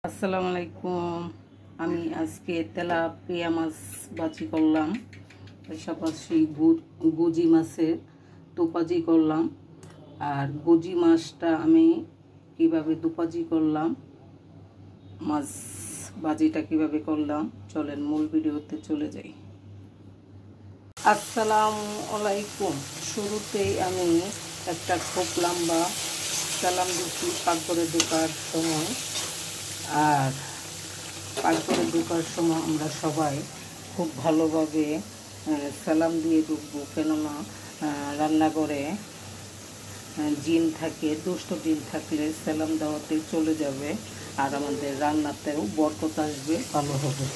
আসসালামু আলাইকুম। আমি আজকে তেলাপিয়া মাছ ভাজি করলাম, পাশাপাশি গুজি মাছের দুপাজি করলাম। আর গুজি মাছটা আমি কিভাবে দুপাজি করলাম, মাছ ভাজিটা কিভাবে করলাম, চলেন মূল ভিডিওতে চলে যাই। আসসালামু আলাইকুম। শুরুতেই আমি একটা খুব লম্বা সালাম দিচ্ছি পাকঘরে ঢোকার সময়। আর পাকঘরে ঢোকার সময় আমরা সবাই খুব ভালোভাবে সালাম দিয়ে ঢুকবো, কেননা রান্নাঘরে জিন থাকে, দুষ্ট জিন থাকলে সালাম দেওয়াতে চলে যাবে আর আমাদের রান্নাতেও বরকত আসবে, ভালো হবে।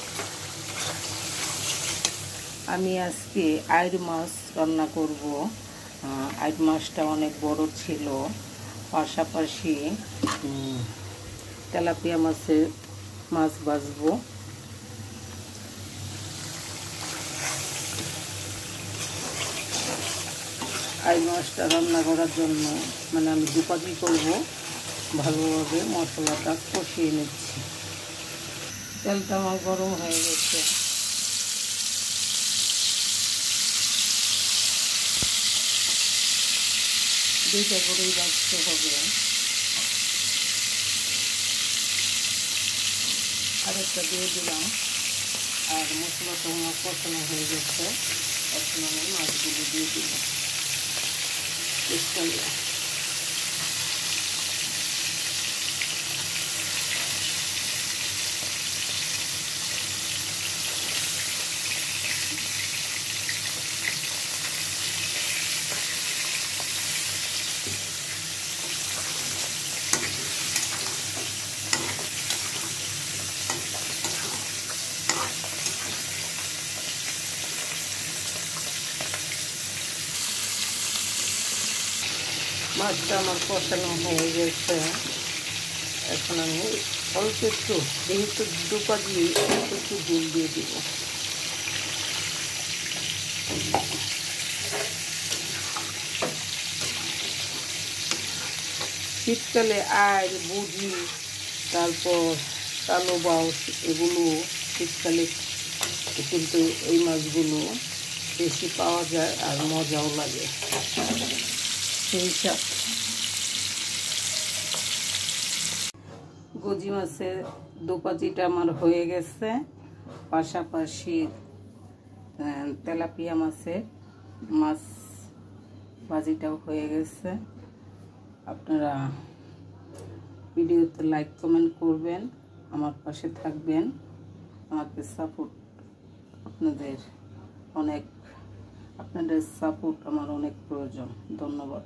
আমি আজকে আইড় মাছ রান্না করব। আইড় মাছটা অনেক বড় ছিল, পাশাপাশি তেলাপিয়া মাছ ভাজবো। আইড় মাছটা রান্না করার জন্য আমি দুপাজি করব, ভালোভাবে মশলাটা কষিয়ে নিচ্ছি। তেলটা আমার গরম হয়ে গেছে। দুইটা করেই ভাজতে হবে। আরেকটা দিয়ে দিলাম। আর মশলাটা আমার কষানো হয়ে গেছে, এখন আমি মাছগুলো দিয়ে দিব। মাছটা আমার কষানো হয়ে গেছে। এখন আমি অল্প একটু, যেহেতু দুপাজি, অল্প একটু ঝোল দিয়ে দিব। শীতকালে আইড়, বুঝি, তারপর কালো বাউস, এগুলো শীতকালে কিন্তু এই মাছগুলো বেশি পাওয়া যায় আর মজাও লাগে। সেই সব গুজি মাছের দুপাজিটা আমার হয়ে গেছে, পাশাপাশি তেলাপিয়া মাছ ভাজিটাও হয়ে গেছে। আপনারা ভিডিওতে লাইক কমেন্ট করবেন, আমার পাশে থাকবেন, আমাকে সাপোর্ট, আপনাদের সাপোর্ট আমার অনেক প্রয়োজন। ধন্যবাদ।